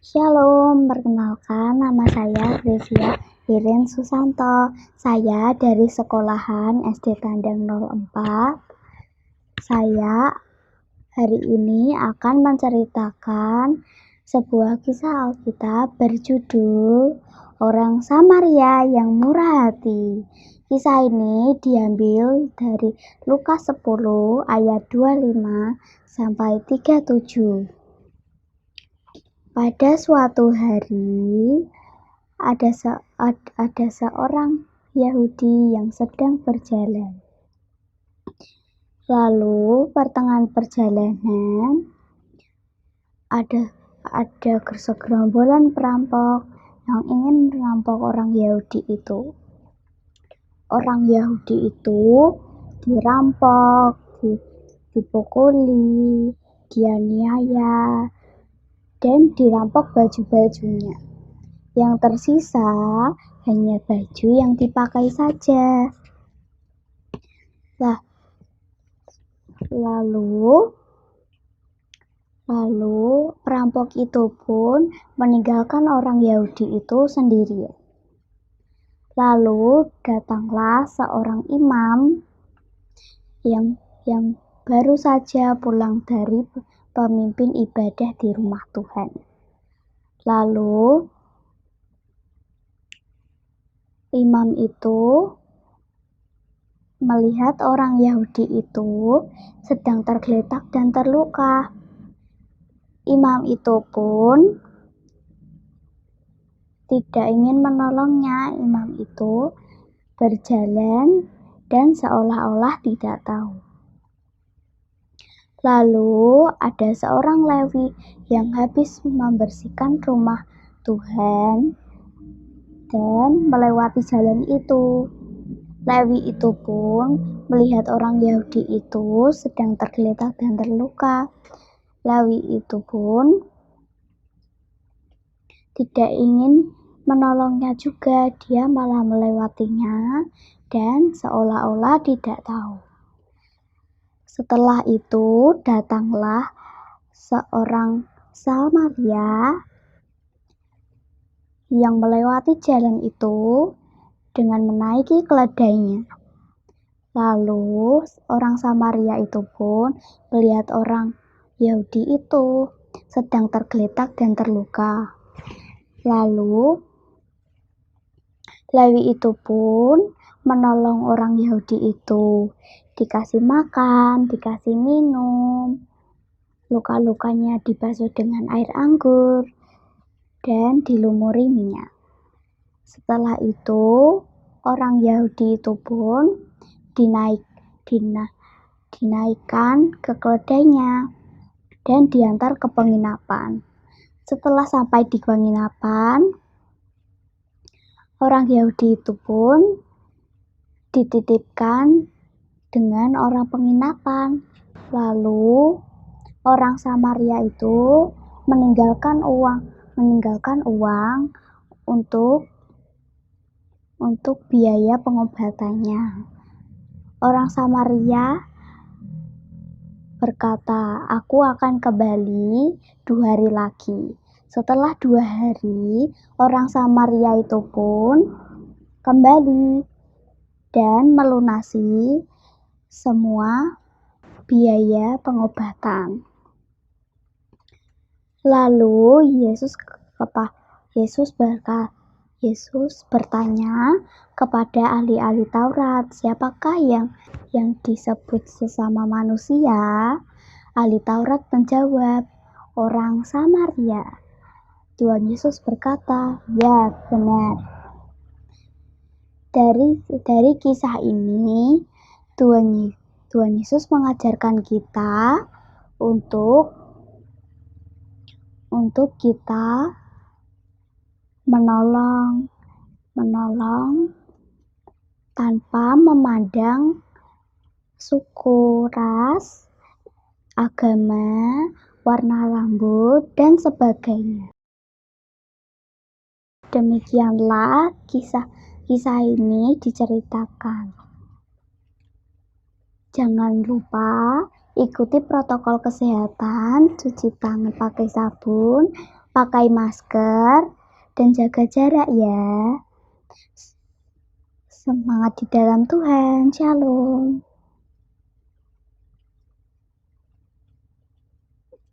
Shalom, perkenalkan nama saya Grevia Irin Susanto. Saya dari sekolahan SD Tandang 04. Saya hari ini akan menceritakan sebuah kisah Alkitab berjudul Orang Samaria yang Murah Hati. Kisah ini diambil dari Lukas 10 ayat 25 sampai 37. Pada suatu hari, ada seorang Yahudi yang sedang berjalan. Lalu, pertengahan perjalanan, ada segerombolan perampok yang ingin merampok orang Yahudi itu. Orang Yahudi itu dirampok, dipukuli, dianiaya, dan dirampok baju-bajunya. Yang tersisa hanya baju yang dipakai saja. Lalu perampok itu pun meninggalkan orang Yahudi itu sendirian. Lalu datanglah seorang imam yang baru saja pulang dari pemimpin ibadah di rumah Tuhan. Lalu imam itu melihat orang Yahudi itu sedang tergeletak dan terluka. Imam itu pun tidak ingin menolongnya. Imam itu berjalan dan seolah-olah tidak tahu. Lalu ada seorang Lewi yang habis membersihkan rumah Tuhan dan melewati jalan itu. Lewi itu pun melihat orang Yahudi itu sedang tergeletak dan terluka. Lewi itu pun tidak ingin menolongnya juga, dia malah melewatinya dan seolah-olah tidak tahu. Setelah itu datanglah seorang Samaria yang melewati jalan itu dengan menaiki keledainya. Lalu orang Samaria itu pun melihat orang Yahudi itu sedang tergeletak dan terluka. Lalu Lewi itu pun menolong orang Yahudi itu, dikasih makan, dikasih minum, luka-lukanya dibasuh dengan air anggur, dan dilumuri minyak. Setelah itu, orang Yahudi itu pun dinaikkan ke keledainya dan diantar ke penginapan. Setelah sampai di penginapan, orang Yahudi itu pun dititipkan dengan orang penginapan. Lalu orang Samaria itu meninggalkan uang untuk biaya pengobatannya. Orang Samaria berkata, "Aku akan kembali 2 hari lagi." Setelah 2 hari, orang Samaria itu pun kembali dan melunasi semua biaya pengobatan. Lalu Yesus bertanya kepada ahli-ahli Taurat, siapakah yang disebut sesama manusia? Ahli Taurat menjawab, orang Samaria. Tuhan Yesus berkata, ya benar. Dari kisah ini, Tuhan Yesus mengajarkan kita untuk kita menolong tanpa memandang suku, ras, agama, warna rambut, dan sebagainya. Demikianlah kisah ini diceritakan. Jangan lupa ikuti protokol kesehatan, cuci tangan pakai sabun, pakai masker, dan jaga jarak ya. Semangat di dalam Tuhan, Shalom.